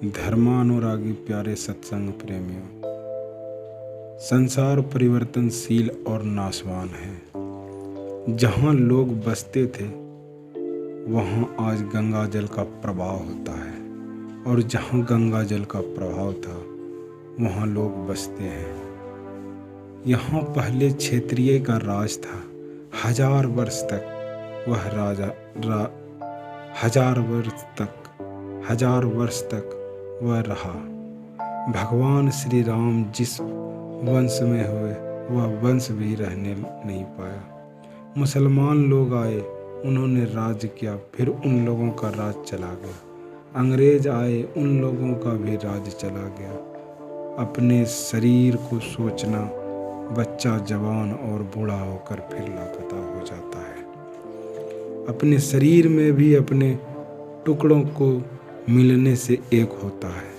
धर्मानुरागी प्यारे सत्संग प्रेमियों, संसार परिवर्तनशील और नाशवान है। जहाँ लोग बसते थे वहाँ आज गंगा जल का प्रभाव होता है, और जहाँ गंगा जल का प्रभाव था वहाँ लोग बसते हैं। यहाँ पहले क्षेत्रीय का राज था। 1000 वर्ष तक वह हजार वर्ष तक वह रहा। भगवान श्री राम जिस वंश में हुए वह वंश भी रहने नहीं पाया। मुसलमान लोग आए, उन्होंने राज किया, फिर उन लोगों का राज चला गया। अंग्रेज आए, उन लोगों का भी राज चला गया। अपने शरीर को सोचना, बच्चा जवान और बूढ़ा होकर फिर लापता हो जाता है। अपने शरीर में भी अपने टुकड़ों को मिलने से एक होता है।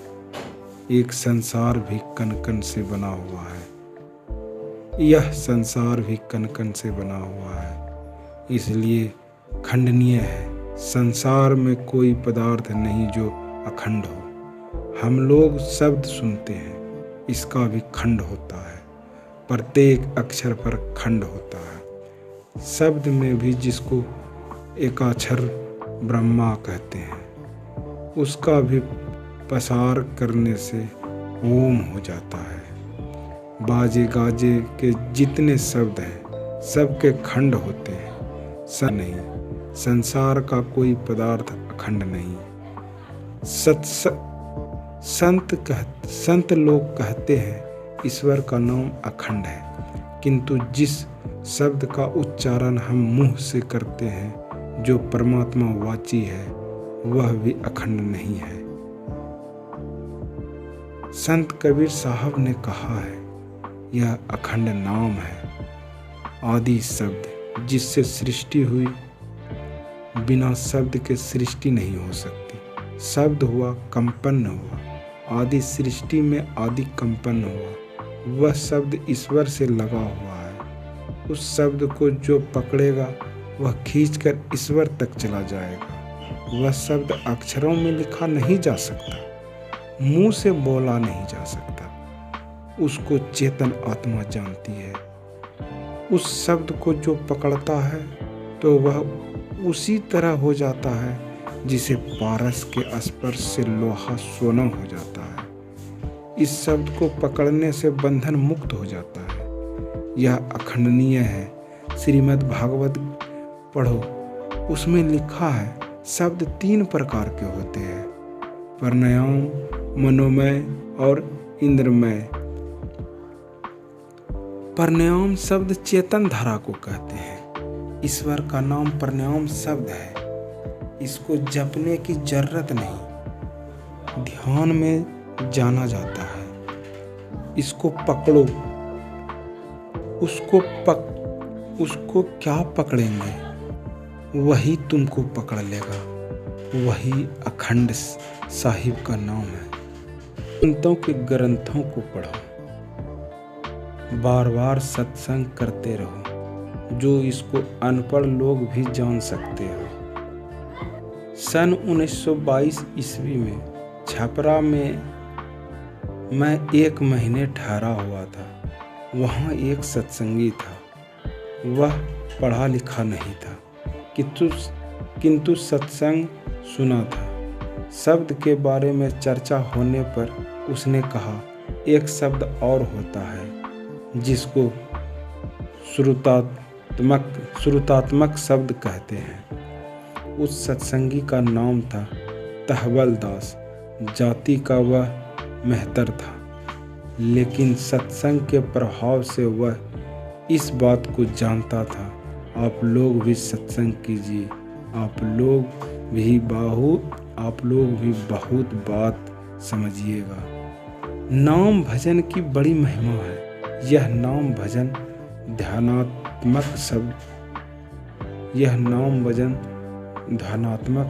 एक संसार भी कण कण से बना हुआ है। यह संसार भी कण कण से बना हुआ है, इसलिए खंडनीय है। संसार में कोई पदार्थ नहीं जो अखंड हो। हम लोग शब्द सुनते हैं, इसका भी खंड होता है। प्रत्येक अक्षर पर खंड होता है। शब्द में भी जिसको एकाक्षर ब्रह्मा कहते हैं, उसका भी पसार करने से ओम हो जाता है। बाजे गाजे के जितने शब्द हैं सबके खंड होते हैं। नहीं, संसार का कोई पदार्थ अखंड नहीं। संत लोग कहते हैं ईश्वर का नाम अखंड है, किंतु जिस शब्द का उच्चारण हम मुंह से करते हैं, जो परमात्मा वाची है, वह भी अखंड नहीं है। संत कबीर साहब ने कहा है, यह अखंड नाम है। आदि शब्द जिससे सृष्टि हुई, बिना शब्द के सृष्टि नहीं हो सकती। शब्द हुआ, कंपन हुआ। आदि सृष्टि में आदि कंपन हुआ। वह शब्द ईश्वर से लगा हुआ है। उस शब्द को जो पकड़ेगा वह खींचकर ईश्वर तक चला जाएगा। वह शब्द अक्षरों में लिखा नहीं जा सकता, मुंह से बोला नहीं जा सकता। उसको चेतन आत्मा जानती है। उस शब्द को जो पकड़ता है तो वह उसी तरह हो जाता है जिसे पारस के स्पर्श से लोहा सोना हो जाता है। इस शब्द को पकड़ने से बंधन मुक्त हो जाता है। यह अखंडनीय है। श्रीमद् भागवत पढ़ो, उसमें लिखा है शब्द 3 प्रकार के होते हैं, प्राणायाम, मनोमय और इंद्रमय। प्राणायाम शब्द चेतन धारा को कहते हैं। ईश्वर का नाम प्राणायाम शब्द है। इसको जपने की जरूरत नहीं, ध्यान में जाना जाता है। इसको पकड़ो। उसको क्या पकड़ेंगे, वही तुमको पकड़ लेगा। वही अखंड साहिब का नाम है। संतों के ग्रंथों को पढ़ो, बार बार सत्संग करते रहो, जो इसको अनपढ़ लोग भी जान सकते हो। सन 1922 ईस्वी में छपरा में मैं 1 महीने ठहरा हुआ था। वहाँ एक सत्संगी था। वह पढ़ा लिखा नहीं था, किंतु सत्संग सुना था। शब्द के बारे में चर्चा होने पर उसने कहा, एक शब्द और होता है जिसको श्रुतात्मक शब्द कहते हैं। उस सत्संगी का नाम था तहबल दास। जाति का वह मेहतर था, लेकिन सत्संग के प्रभाव से वह इस बात को जानता था। आप लोग भी सत्संग कीजिए, आप लोग भी बहुत बात समझिएगा। नाम भजन की बड़ी महिमा है। यह नाम भजन ध्यानात्मक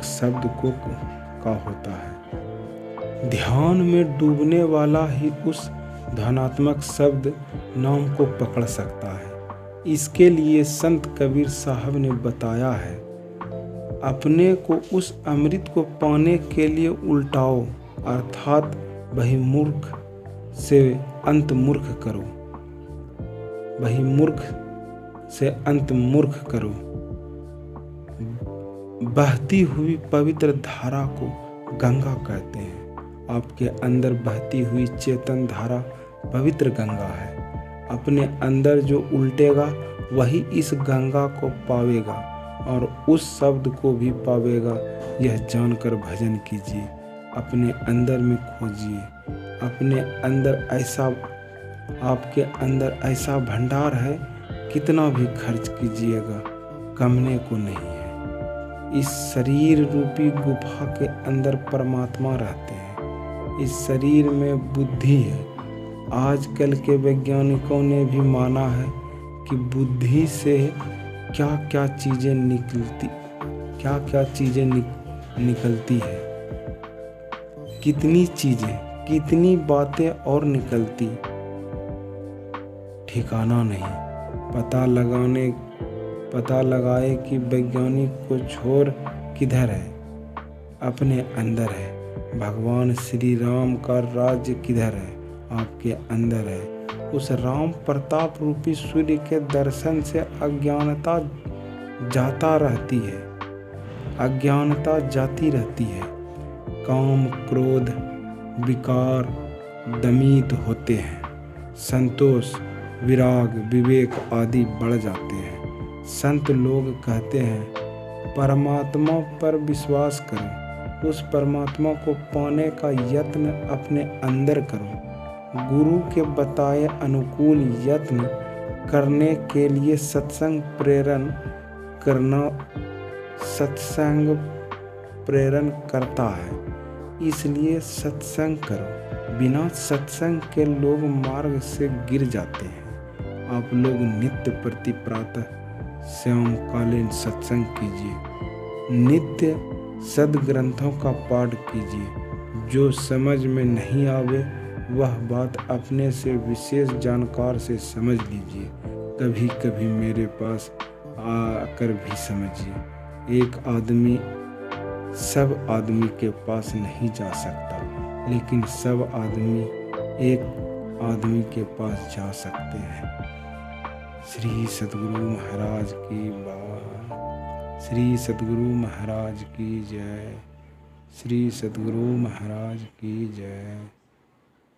शब्द का होता है। ध्यान में डूबने वाला ही उस ध्यानात्मक शब्द नाम को पकड़ सकता है। इसके लिए संत कबीर साहब ने बताया है, अपने को उस अमृत को पाने के लिए उल्टाओ, अर्थात बहिर्मुख से अंतर्मुख करो, बहिर्मुख से अंतर्मुख करो। बहती हुई पवित्र धारा को गंगा कहते हैं। आपके अंदर बहती हुई चेतन धारा पवित्र गंगा है। अपने अंदर जो उल्टेगा वही इस गंगा को पावेगा और उस शब्द को भी पावेगा। यह जानकर भजन कीजिए, अपने अंदर में खोजिए। अपने अंदर ऐसा, आपके अंदर ऐसा भंडार है, कितना भी खर्च कीजिएगा कमने को नहीं है। इस शरीर रूपी गुफा के अंदर परमात्मा रहते हैं। इस शरीर में बुद्धि है। आजकल के वैज्ञानिकों ने भी माना है कि बुद्धि से क्या क्या चीज़ें निकलती है, कितनी चीज़ें, कितनी बातें और निकलती, ठिकाना नहीं। पता लगाए कि वैज्ञानिक को छोड़ किधर है, अपने अंदर है। भगवान श्री राम का राज्य किधर है, आपके अंदर है। उस राम प्रताप रूपी सूर्य के दर्शन से अज्ञानता जाता रहती है, अज्ञानता जाती रहती है। काम क्रोध विकार दमित होते हैं, संतोष विराग विवेक आदि बढ़ जाते हैं। संत लोग कहते हैं परमात्मा पर विश्वास करो, उस परमात्मा को पाने का यत्न अपने अंदर करो। गुरु के बताए अनुकूल यत्न करने के लिए सत्संग प्रेरण करता है, इसलिए सत्संग करो। बिना सत्संग के लोग मार्ग से गिर जाते हैं। आप लोग नित्य प्रति प्रातः श्यामकालीन सत्संग कीजिए, नित्य सद्ग्रंथों का पाठ कीजिए। जो समझ में नहीं आवे वह बात अपने से विशेष जानकार से समझ लीजिए। कभी कभी मेरे पास आकर भी समझिए। एक आदमी सब आदमी के पास नहीं जा सकता, लेकिन सब आदमी एक आदमी के पास जा सकते हैं। श्री सद्गुरु महाराज की बात। श्री सद्गुरु महाराज की जय। श्री सद्गुरु महाराज की जय।